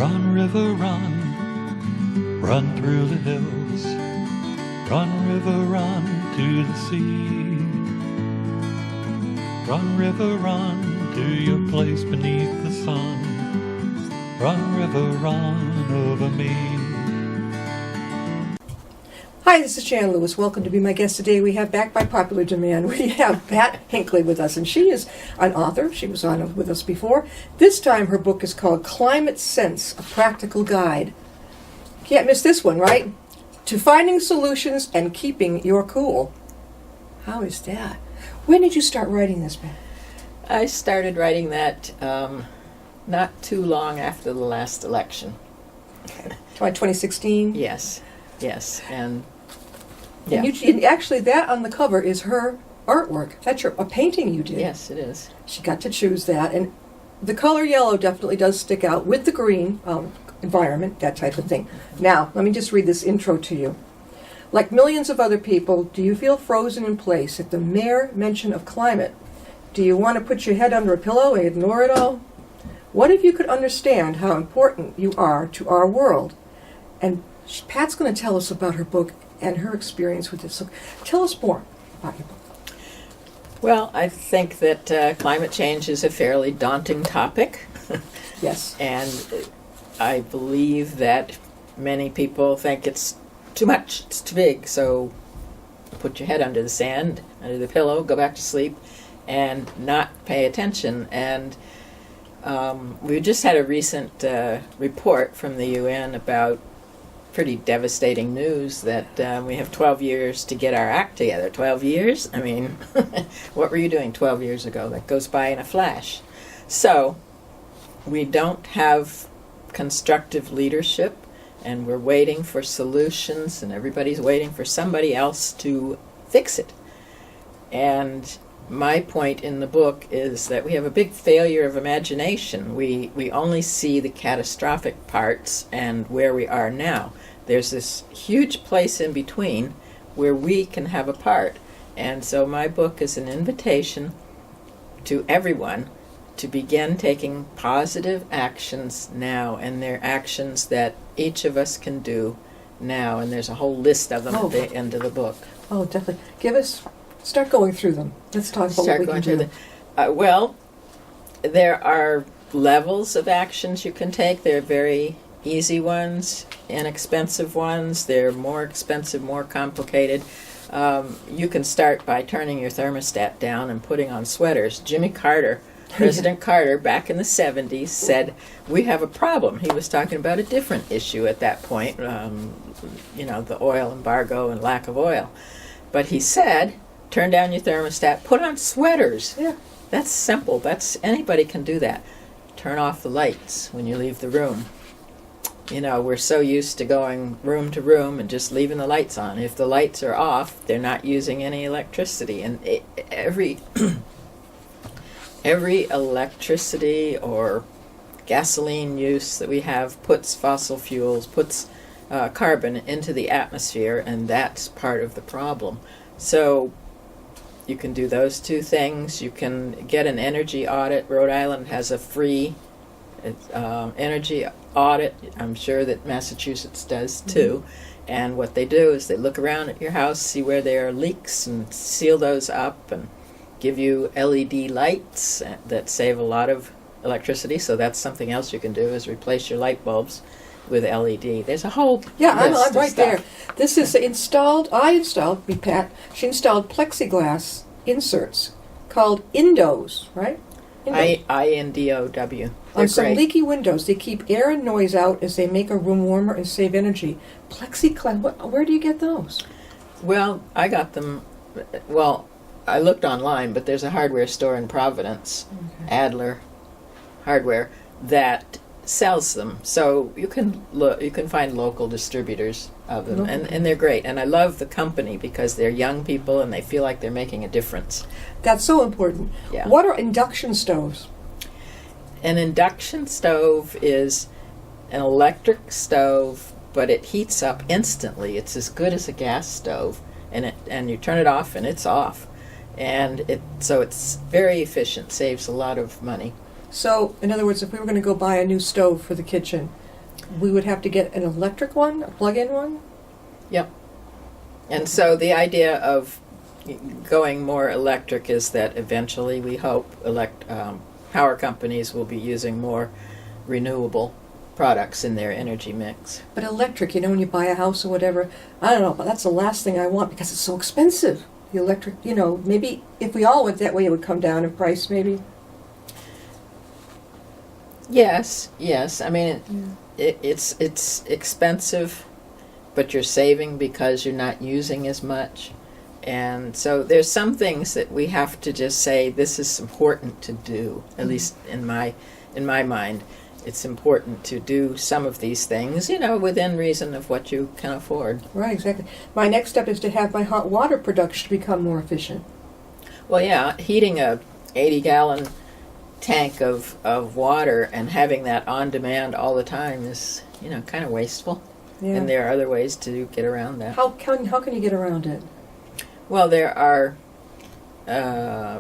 Run, river, run, run through the hills. Run, river, run to the sea. Run, river, run to your place beneath the sun. Run, river, run over me. Hi, this is Jan Lewis. Welcome to be my guest today. We have, back by popular demand, we have Pat Hinkley with us, and she is an author. She was on with us before. This time her book is called Climate Sense, A Practical Guide. Can't miss this one, right? To finding solutions and keeping your cool. How is that? When did you start writing this, Pat? I started writing that not too long after the last election. Okay. 2016? Yes, and yeah. And actually, that on the cover is her artwork. That's a painting you did. Yes, it is. She got to choose that, and the color yellow definitely does stick out with the green environment, that type of thing. Now, let me just read this intro to you. Like millions of other people, do you feel frozen in place at the mere mention of climate? Do you want to put your head under a pillow and ignore it all? What if you could understand how important you are to our world? And Pat's going to tell us about her book and her experience with this. So tell us more about your book. Well, I think that climate change is a fairly daunting topic. Yes. And I believe that many people think it's too much, it's too big, so put your head under the sand, under the pillow, go back to sleep, and not pay attention. And we just had a recent report from the UN about pretty devastating news that we have 12 years to get our act together. 12 years? I mean, what were you doing 12 years ago? That goes by in a flash. So we don't have constructive leadership, and we're waiting for solutions, and everybody's waiting for somebody else to fix it. And my point in the book is that we have a big failure of imagination. We only see the catastrophic parts and where we are now. There's this huge place in between where we can have a part. And so my book is an invitation to everyone to begin taking positive actions now, and they're actions that each of us can do now, and there's a whole list of them at the end of the book. Oh, definitely. Start going through them. Let's talk about what we can do. Well, there are levels of actions you can take. There are very easy ones, inexpensive ones. They're more expensive, more complicated. You can start by turning your thermostat down and putting on sweaters. Jimmy Carter, President Carter, back in the 70s, said, we have a problem. He was talking about a different issue at that point, the oil embargo and lack of oil. But he said, turn down your thermostat, put on sweaters. Yeah. That's simple. Anybody can do that. Turn off the lights when you leave the room. We're so used to going room to room and just leaving the lights on. If the lights are off, they're not using any electricity. And every electricity or gasoline use that we have puts fossil fuels, puts carbon into the atmosphere, and that's part of the problem. So you can do those two things. You can get an energy audit. Rhode Island has a free energy audit. I'm sure that Massachusetts does too. Mm-hmm. And what they do is they look around at your house, see where there are leaks, and seal those up, and give you LED lights that save a lot of electricity. So that's something else you can do, is replace your light bulbs with LED. There's a whole I'm list right of there. stuff. This is installed. Pat. She installed plexiglass inserts called Indos, right? INDOW. On some great. leaky windows. They keep air and noise out as they make a room warmer and save energy. Plexiglass. Where do you get those? Well, I got them. Well, I looked online, but there's a hardware store in Providence, Adler Hardware, that sells them. So you can find local distributors of them, and they're great. And I love the company because they're young people and they feel like they're making a difference. That's so important. Yeah. What are induction stoves? An induction stove is an electric stove, but it heats up instantly. It's as good as a gas stove, and you turn it off and it's off. And it's very efficient, saves a lot of money. So, in other words, if we were going to go buy a new stove for the kitchen, We would have to get an electric one, a plug-in one? Yep. And so the idea of going more electric is that eventually we hope power companies will be using more renewable products in their energy mix. But electric, when you buy a house or whatever, I don't know, but that's the last thing I want because it's so expensive. The electric, maybe if we all went that way, it would come down in price, maybe. Yes. I mean, it's expensive, but you're saving because you're not using as much. And so there's some things that we have to just say, this is important to do, at least in my mind. It's important to do some of these things, within reason of what you can afford. Right, exactly. My next step is to have my hot water production become more efficient. Well, yeah, heating a 80-gallon tank of water and having that on demand all the time is, kind of wasteful. Yeah. And there are other ways to get around that. How can you get around it? Well, there are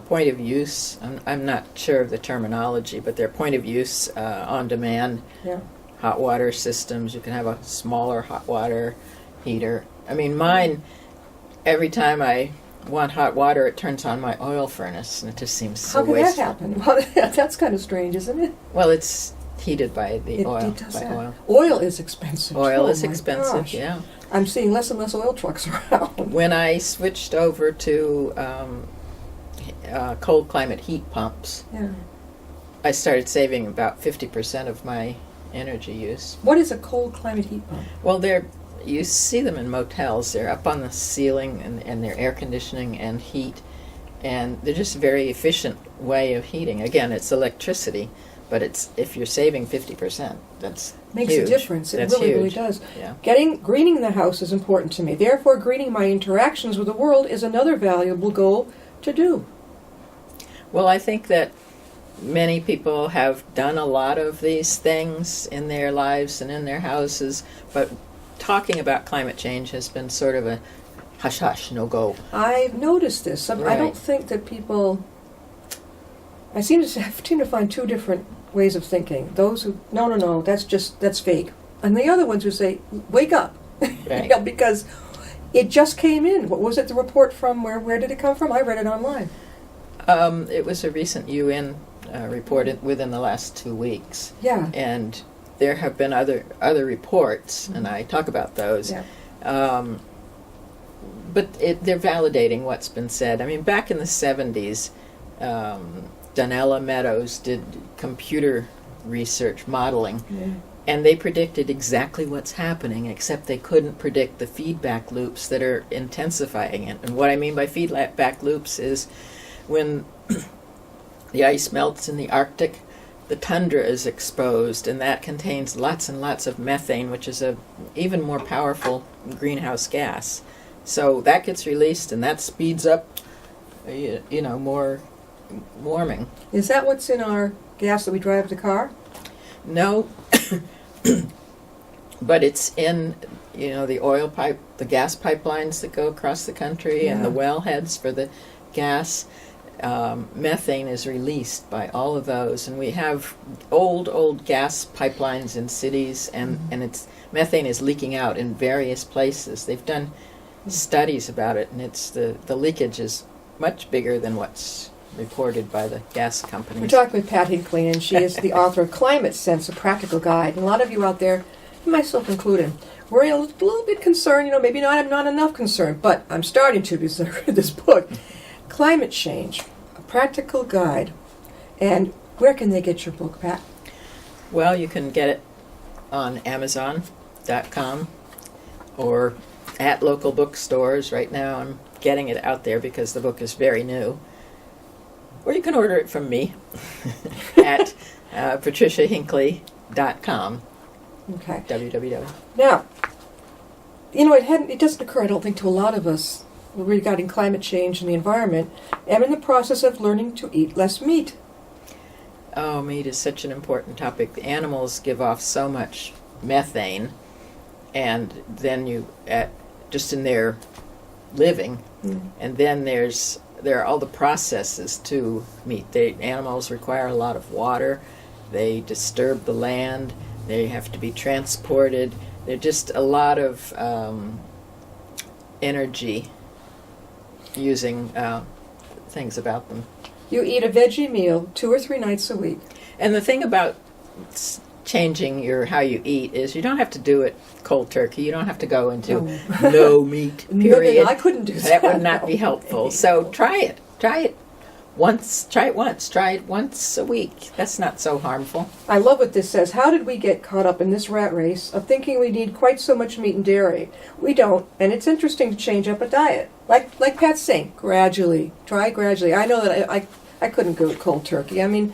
point of use. I'm not sure of the terminology, but there are point of use on demand hot water systems. You can have a smaller hot water heater. I mean, mine, every time I want hot water, it turns on my oil furnace, and it just seems so wasteful. How can that happen? Well, that's kind of strange, isn't it? Well, it's heated by the oil. It does that. Oil is expensive. Oil too. is Oh my expensive, gosh. yeah. I'm seeing less and less oil trucks around. When I switched over to cold climate heat pumps, I started saving about 50% of my energy use. What is a cold climate heat pump? Well, you see them in motels. They're up on the ceiling, and they're air conditioning and heat, and they're just a very efficient way of heating. Again, it's electricity, but if you're saving 50%, that's Makes huge. a difference. It That's really huge. does. Yeah. Greening the house is important to me. Therefore, greening my interactions with the world is another valuable goal to do. Well, I think that many people have done a lot of these things in their lives and in their houses, but talking about climate change has been sort of a hush-hush, no-go. I've noticed this. I don't think that people... I seem to find two different ways of thinking. Those who, no, that's fake. And the other ones who say, wake up. Right. Because it just came in. What was it, the report from? Where did it come from? I read it online. It was a recent UN report within the last 2 weeks. Yeah. And there have been other reports, and I talk about those. Yeah. But they're validating what's been said. I mean, back in the 70s, Donella Meadows did computer research modeling, and they predicted exactly what's happening, except they couldn't predict the feedback loops that are intensifying it. And what I mean by feedback loops is when the ice melts in the Arctic, the tundra is exposed, and that contains lots and lots of methane, which is a even more powerful greenhouse gas. So that gets released, and that speeds up, more warming. Is that what's in our gas that we drive the car? No, but it's in, the oil pipe, the gas pipelines that go across the country, and the wellheads for the gas. Methane is released by all of those, and we have old gas pipelines in cities, and methane is leaking out in various places. They've done studies about it, and it's the leakage is much bigger than what's reported by the gas companies. We're talking with Pat Hinkley, and she is the author of Climate Sense, a Practical Guide. And a lot of you out there, myself included, we're a little bit concerned, maybe not enough concerned, but I'm starting to because I read this book. Climate Change, a Practical Guide. And where can they get your book, Pat? Well, you can get it on Amazon.com or at local bookstores. Right now I'm getting it out there because the book is very new. Or you can order it from me at patriciahinkley.com. Okay. www. Now, it doesn't occur, I don't think, to a lot of us regarding climate change and the environment. I'm in the process of learning to eat less meat. Oh, meat is such an important topic. The animals give off so much methane, and then just in their living, and then there are all the processes to meat. Animals require a lot of water. They disturb the land. They have to be transported. They're just a lot of energy using things about them. You eat a veggie meal 2 or 3 nights a week. And the thing about changing how you eat is you don't have to do it cold turkey. You don't have to go into no meat, period. No, I couldn't do That that. would not be helpful. So try it. Try it once. Try it once a week. That's not so harmful. I love what this says. How did we get caught up in this rat race of thinking we need quite so much meat and dairy? We don't, and it's interesting to change up a diet. Like Pat's saying, gradually. Try gradually. I know that I couldn't go cold turkey. I mean,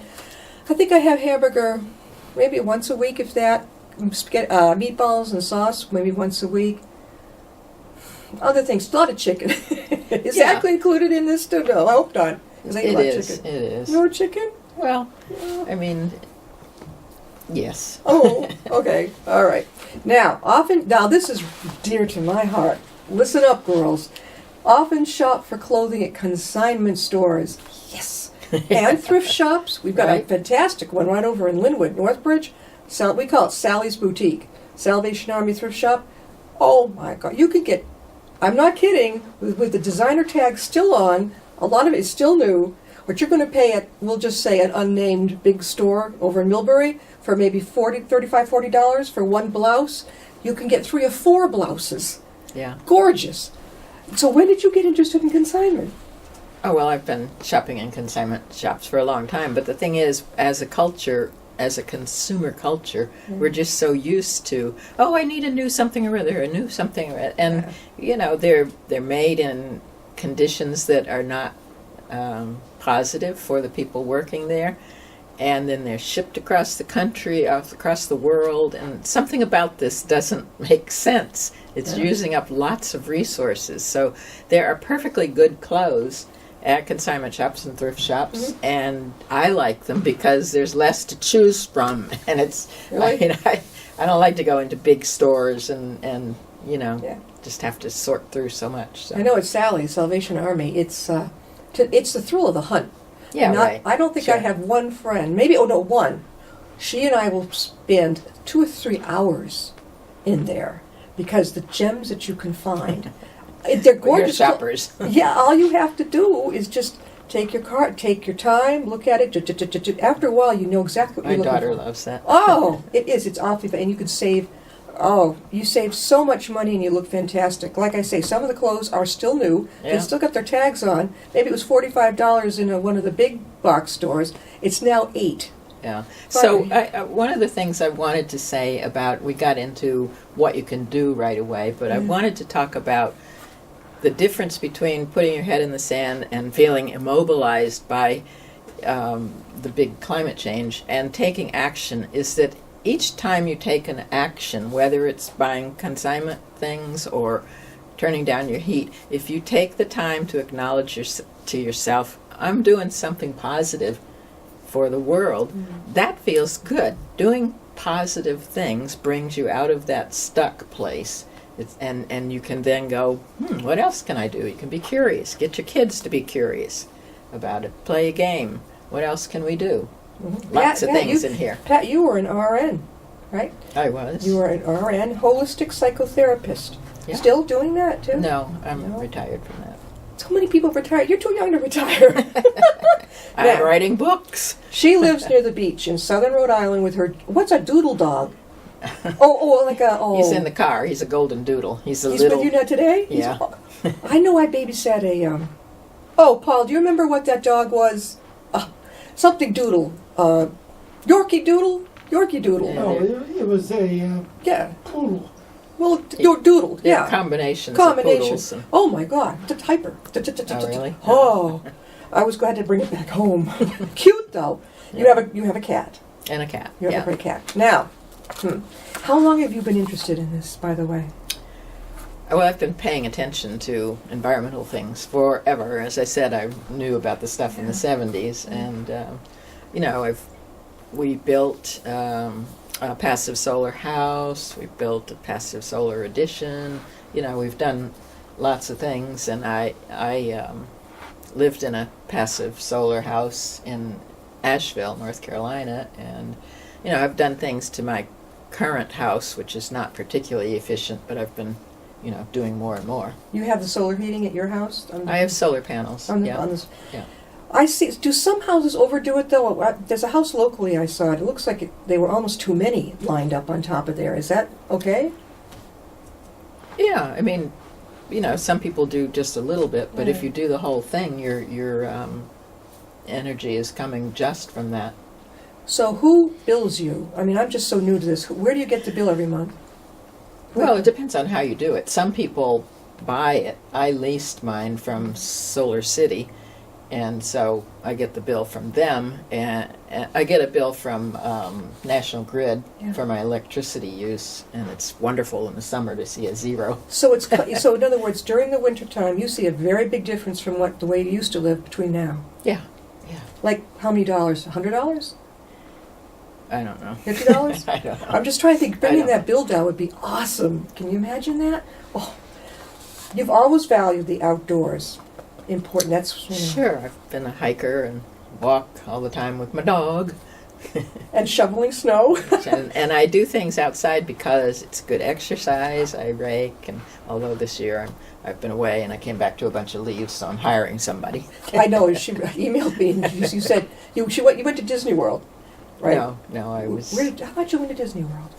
I think I have hamburger maybe once a week, if that. Meatballs and sauce maybe once a week. Other things, a lot of chicken. Is that included in this too? No, I hope not. Because I eat a lot of chicken. It is. More chicken? Well, I mean, yes. Oh, okay. All right. Now this is dear to my heart. Listen up, girls. Often shop for clothing at consignment stores. Yes. And thrift shops. We've got a fantastic one right over in Linwood, Northbridge. We call it Sally's Boutique. Salvation Army Thrift Shop. Oh, my God. You could get, I'm not kidding, with the designer tag still on, a lot of it is still new. What you're going to pay at, we'll just say, an unnamed big store over in Millbury for maybe $40 for one blouse, you can get 3 or 4 blouses. Yeah. Gorgeous. So when did you get interested in consignment? Oh, well, I've been shopping in consignment shops for a long time. But the thing is, as a culture, as a consumer culture, we're just so used to, I need a new something or other, and they're made in conditions that are not positive for the people working there, and then they're shipped across the country, across the world, and something about this doesn't make sense. It's using up lots of resources. So there are perfectly good clothes at consignment shops and thrift shops, and I like them because there's less to choose from, and it's, I don't like to go into big stores and just have to sort through so much. So. I know it's Salvation Army. It's the thrill of the hunt. Yeah, right. I don't think I have one friend, maybe, one. She and I will spend 2 or 3 hours in there because the gems that you can find, they're gorgeous. You're shoppers. Yeah, all you have to do is just take your cart, take your time, look at it. After a while, you know exactly what you're looking for. My daughter loves that. Oh, it is. It's awfully fun. And you could save, you save so much money and you look fantastic. Like I say, some of the clothes are still new. Yeah. They've still got their tags on. Maybe it was $45 in one of the big box stores. It's now $8. Yeah. Sorry. So one of the things I wanted to say about, we got into what you can do right away, but I wanted to talk about the difference between putting your head in the sand and feeling immobilized by the big climate change and taking action is that each time you take an action, whether it's buying consignment things or turning down your heat, if you take the time to acknowledge to yourself, I'm doing something positive for the world, that feels good. Doing positive things brings you out of that stuck place. And you can then go, what else can I do? You can be curious. Get your kids to be curious about it. Play a game. What else can we do? Lots of things in here. Pat, you were an RN, right? I was. You were an RN, holistic psychotherapist. Yeah. Still doing that, too? No, I'm retired from that. So many people retired. You're too young to retire. I'm writing books. She lives near the beach in southern Rhode Island with her, what's a doodle dog? He's in the car. He's a golden doodle. He's with you now today? Yeah. I know I babysat a, Paul, do you remember what that dog was? Something doodle. Yorkie doodle? Yorkie doodle. Yeah. No, it was a poodle. Well, your doodle, yeah. Combinations of poodles. And, oh my God, the hyper. Oh, really? Oh, I was glad to bring it back home. Cute though. Yeah. You have a cat. and a cat. You have a great cat. Now, how long have you been interested in this, by the way? Well, I've been paying attention to environmental things forever. As I said, I knew about the stuff in the 70s, and we built a passive solar house. We built a passive solar addition. We've done lots of things, and I lived in a passive solar house in Asheville, North Carolina, and I've done things to my current house, which is not particularly efficient, but I've been, doing more and more. You have the solar heating at your house? I have solar panels. On yeah. this. Yeah. I see. Do some houses overdo it though? There's a house locally I saw. It looks like they were almost too many lined up on top of there. Is that okay? Yeah, I mean, some people do just a little bit, but if Yeah. you do the whole thing, your energy is coming just from that. So who bills you? I mean, I'm just so new to this. Where do you get the bill every month? Well, it depends on how you do it. Some people buy it. I leased mine from Solar City, and so I get the bill from them, and I get a bill from National Grid Yeah. for my electricity use, and it's wonderful in the summer to see a zero. So so in other words, during the wintertime, you see a very big difference from the way you used to live between now. Yeah. Like how many dollars? $100? I don't know. $50? I don't know. I'm just trying to think. Bringing don't that bill down would be awesome. Can you imagine that? Oh, you've always valued the outdoors. Important. That's Sure, I've been a hiker and walk all the time with my dog. And shoveling snow. and I do things outside because it's good exercise. I rake, and although this year I've been away and I came back to a bunch of leaves, so I'm hiring somebody. I know. She emailed me and you said you went to Disney World, right? No, I was. How about you went to Disney World?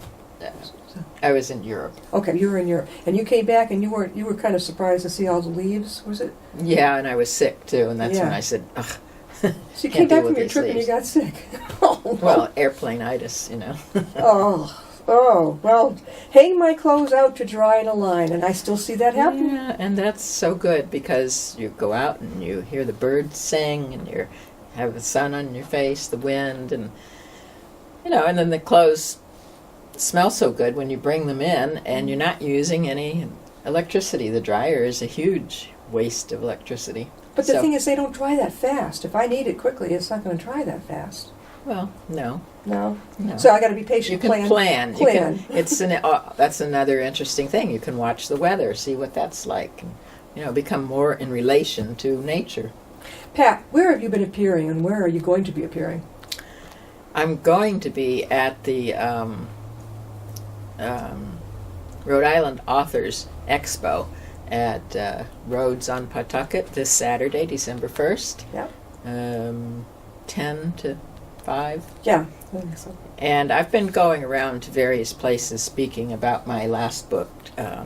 I was in Europe. Okay, you were in Europe, and you came back, and you were kind of surprised to see all the leaves. Was it? Yeah, and I was sick too, and that's Yeah. when I said, ugh. So you Can't came back deal from with your these trip and you leaves. got sick. Oh, no. Well, airplane-itis, Oh, well, hang my clothes out to dry in a line, and I still see that happen. Yeah, and that's so good because you go out and you hear the birds sing, and you have the sun on your face, the wind, and and then the clothes smell so good when you bring them in, and you're not using any electricity. The dryer is a huge waste of electricity. But the thing is, they don't dry that fast. If I need it quickly, it's not going to dry that fast. Well, no. No? No. So I got to be patient. You can plan. Plan. That's another interesting thing. You can watch the weather, see what that's like, and become more in relation to nature. Pat, where have you been appearing, and where are you going to be appearing? I'm going to be at the Rhode Island Authors Expo at Rhodes on Pawtucket this Saturday, December 1st. Yeah. 10 to 5. Yeah, I think so. And I've been going around to various places speaking about my last book,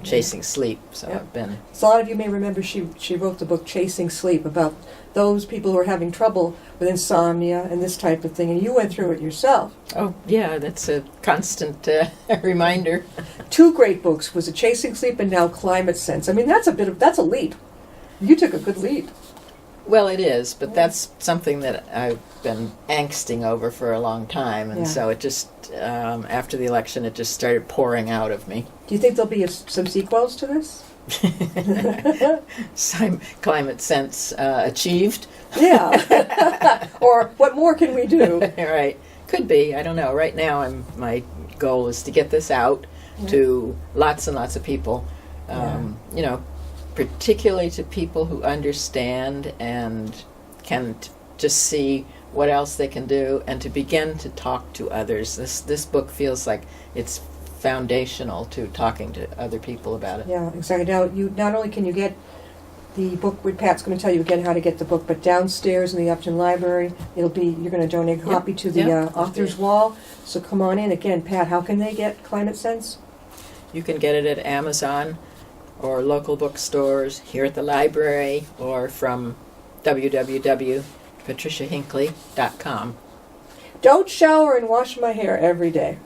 Chasing Sleep. So Yep. I've been... So a lot of you may remember she wrote the book Chasing Sleep about those people who are having trouble with insomnia and this type of thing, and you went through it yourself. Oh, yeah, that's a constant reminder. 2 great books, was it Chasing Sleep and now Climate Sense. I mean, that's a leap. You took a good leap. Well, it is, but that's something that I've been angsting over for a long time, and Yeah. so it just, after the election, it just started pouring out of me. Do you think there'll be some sequels to this? Climate sense achieved. Yeah. Or what more can we do? Right. Could be. I don't know. Right now, my goal is to get this out to lots and lots of people. Particularly to people who understand and can just see what else they can do, and to begin to talk to others. This book feels like it's foundational to talking to other people about it. Yeah, exactly. Now, not only can you get the book, Pat's going to tell you again how to get the book, but downstairs in the Upton Library, you're going to donate a copy to the author's wall. So come on in. Again, Pat, how can they get Climate Sense? You can get it at Amazon or local bookstores, here at the library, or from www.patriciahinkley.com. Don't shower and wash my hair every day.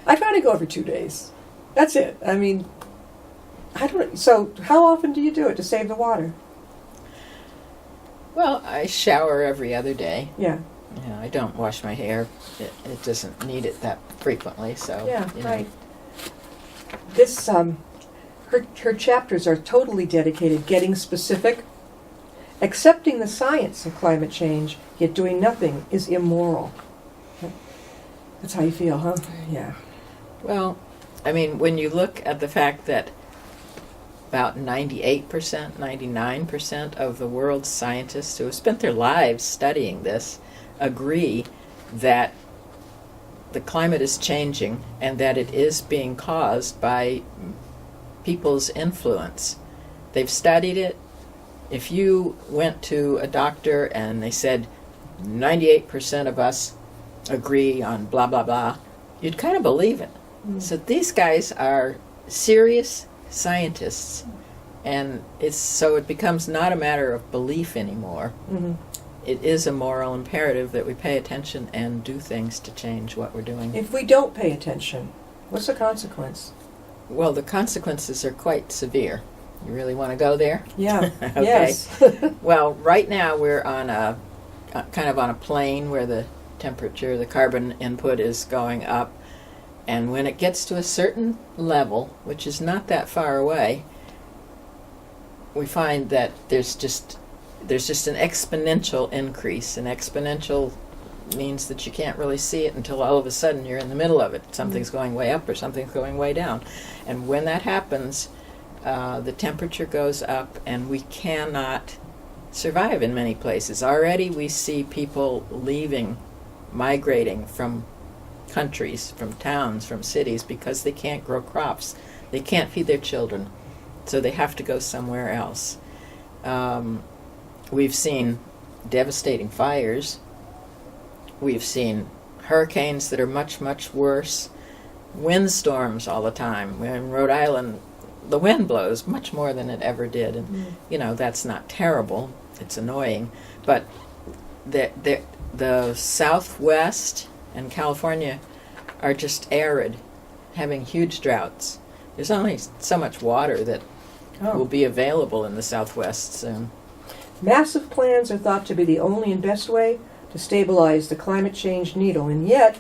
I try to go every 2 days. That's it. I mean, I don't. So, how often do you do it to save the water? Well, I shower every other day. Yeah. Yeah, I don't wash my hair. It doesn't need it that frequently, so. Yeah. Right. This her chapters are totally dedicated, getting specific, accepting the science of climate change, yet doing nothing is immoral. That's how you feel, huh? Yeah. Well, I mean, when you look at the fact that about 98%, 99% of the world's scientists who have spent their lives studying this agree that the climate is changing and that it is being caused by people's influence. They've studied it. If you went to a doctor and they said 98% of us agree on blah, blah, blah, you'd kind of believe it. So these guys are serious scientists, and it becomes not a matter of belief anymore. It is a moral imperative that we pay attention and do things to change what we're doing. If we don't pay attention, what's the consequence? Well, the consequences are quite severe. You really want to go there? Yeah. Okay. Yes. Well, right now we're on a kind of on a plane where the temperature, the carbon input is going up, and when it gets to a certain level, which is not that far away, we find that there's just an exponential increase. An exponential means that you can't really see it until all of a sudden you're in the middle of it. Something's going way up or something's going way down. And when that happens, the temperature goes up and we cannot survive in many places. Already we see people leaving, migrating from countries, from towns, from cities, because they can't grow crops. They can't feed their children. So they have to go somewhere else. We've seen devastating fires. We've seen hurricanes that are much, much worse. Windstorms all the time. In Rhode Island, the wind blows much more than it ever did. And, that's not terrible. It's annoying. But the Southwest and California are just arid, having huge droughts. There's only so much water that will be available in the Southwest soon. Massive plans are thought to be the only and best way to stabilize the climate change needle, and yet...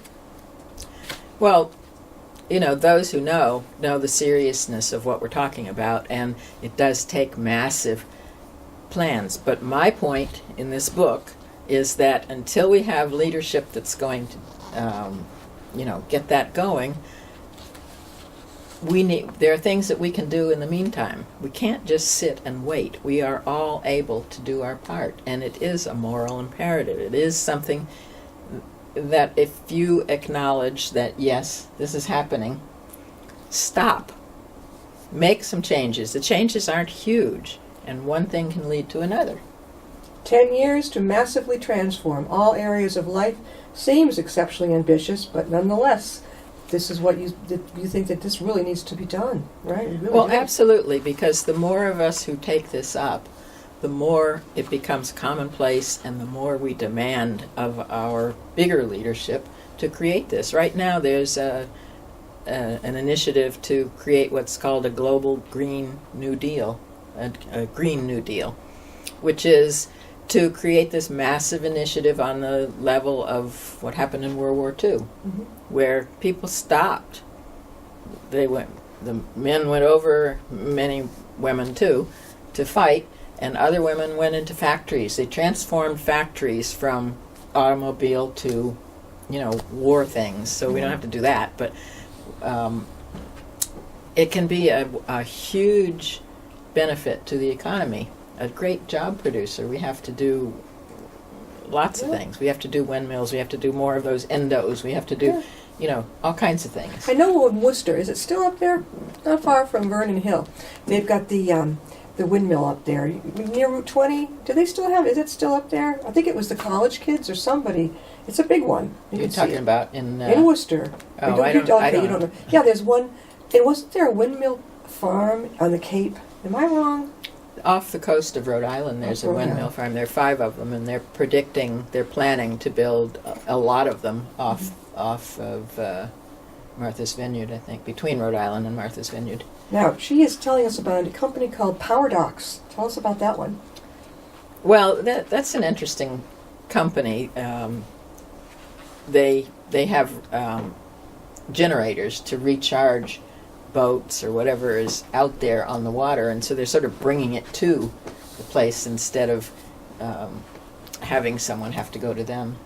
Well, those who know the seriousness of what we're talking about, and it does take massive plans. But my point in this book is that until we have leadership that's going to, get that going, there are things that we can do in the meantime. We can't just sit and wait. We are all able to do our part, and it is a moral imperative. It is something that if you acknowledge that, yes, this is happening, stop. Make some changes. The changes aren't huge, and one thing can lead to another. 10 years to massively transform all areas of life seems exceptionally ambitious, but nonetheless, this is what you think that this really needs to be done, right? Well, absolutely, because the more of us who take this up, the more it becomes commonplace and the more we demand of our bigger leadership to create this. Right now there's an initiative to create what's called a global Green New Deal, a Green New Deal, which is to create this massive initiative on the level of what happened in World War II, where people stopped. The men went over, many women too, to fight, and other women went into factories. They transformed factories from automobile to, war things. So we don't have to do that, but it can be a huge benefit to the economy. A great job producer. We have to do lots of things. We have to do windmills. We have to do more of those endos. We have to do, all kinds of things. I know in Worcester, is it still up there? Not far from Vernon Hill. They've got the windmill up there near Route 20. Do they still have? Is it still up there? I think it was the college kids or somebody. It's a big one. You're talking about in Worcester. I don't know. Yeah, there's one. And wasn't there a windmill farm on the Cape? Am I wrong? Off the coast of Rhode Island, there's a windmill farm. There are 5 of them, and they're planning to build a lot of them off of Martha's Vineyard, I think, between Rhode Island and Martha's Vineyard. Now, she is telling us about a company called Power Docks. Tell us about that one. Well, that's an interesting company. They have generators to recharge boats or whatever is out there on the water, and so they're sort of bringing it to the place instead of having someone have to go to them.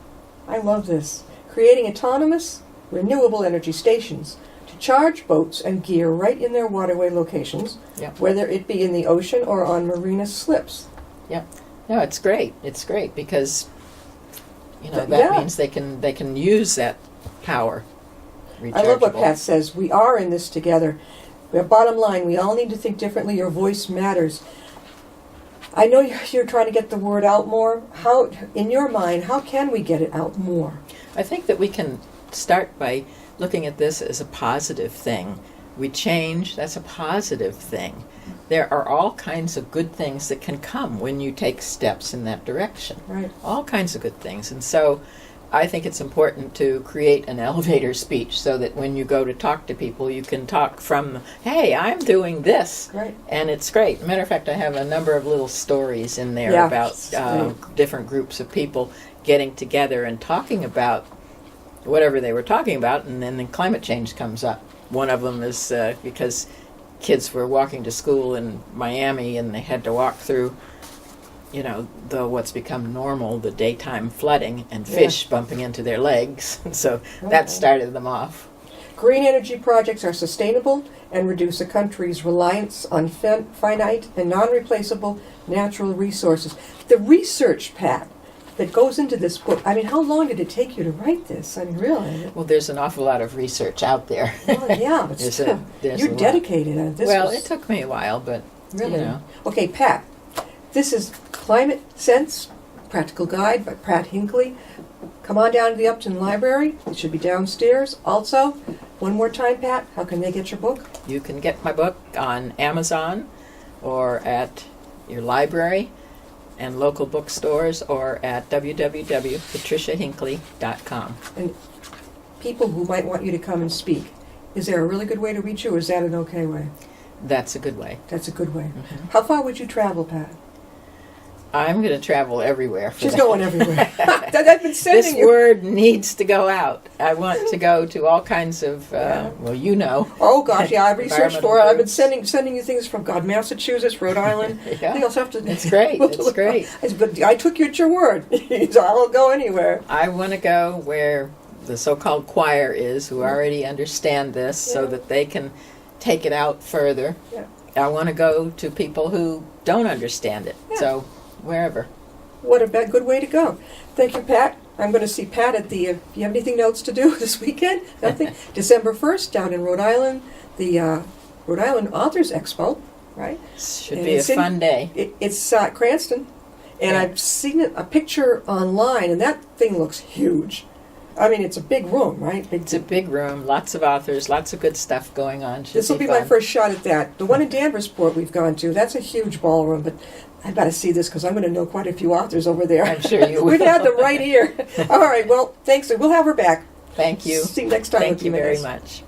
I love this. Creating autonomous, renewable energy stations to charge boats and gear right in their waterway locations, whether it be in the ocean or on marina slips. Yep. No, it's great. It's great because that means they can use that power I love what rechargeable. Pat says. We are in this together. Bottom line, we all need to think differently. Your voice matters. I know you're trying to get the word out more. How, in your mind, how can we get it out more? I think that we can start by looking at this as a positive thing. We change, that's a positive thing. There are all kinds of good things that can come when you take steps in that direction. Right. All kinds of good things. And so I think it's important to create an elevator speech so that when you go to talk to people, you can talk from, hey, I'm doing this. Right. And it's great. Matter of fact, I have a number of little stories in there Yeah, about different groups of people getting together and talking about whatever they were talking about, and then climate change comes up. One of them is because kids were walking to school in Miami and they had to walk through, what's become normal, the daytime flooding and fish bumping into their legs. So that started them off. Green energy projects are sustainable and reduce a country's reliance on finite and non-replaceable natural resources. The research, Pat, that goes into this book, I mean, how long did it take you to write this? I mean, really? Well, there's an awful lot of research out there. Well, yeah, but still, you're dedicated. It took me a while, but, really? Okay, Pat, this is Climate Sense, Practical Guide by Pat Hinkley. Come on down to the Upton Library. It should be downstairs. Also, one more time, Pat, how can they get your book? You can get my book on Amazon or at your library and local bookstores, or at www.patriciahinkley.com. And people who might want you to come and speak, is there a really good way to reach you, or is that an okay way? That's a good way. That's a good way. Mm-hmm. How far would you travel, Pat? I'm going to travel everywhere. She's going everywhere. I've been sending this you. word needs to go out. I want to go to all kinds of, Oh gosh, yeah, I've researched for it. I've been groups. sending you things from Massachusetts, Rhode Island. Yeah. I think I'll have to. It's great. It's great. But I took you at your word. So I'll go anywhere. I want to go where the so-called choir is, who already understand this, so that they can take it out further. Yeah. I want to go to people who don't understand it. Yeah. So wherever. What a good way to go. Thank you, Pat. I'm going to see Pat at the, if you have anything else to do this weekend, nothing, December 1st down in Rhode Island, the Rhode Island Authors Expo, right? Should And be a it's in- fun day. It's Cranston, and Yeah. I've seen a picture online, and that thing looks huge. I mean, it's a big room, right? It's a big room, lots of authors, lots of good stuff going on. This will be my first shot at that. The one in Danversport we've gone to, that's a huge ballroom, but I've got to see this because I'm going to know quite a few authors over there. I'm sure you will. We've had them right here. All right, well, thanks. We'll have her back. Thank you. See you next time. Thank with you very Minutes. much.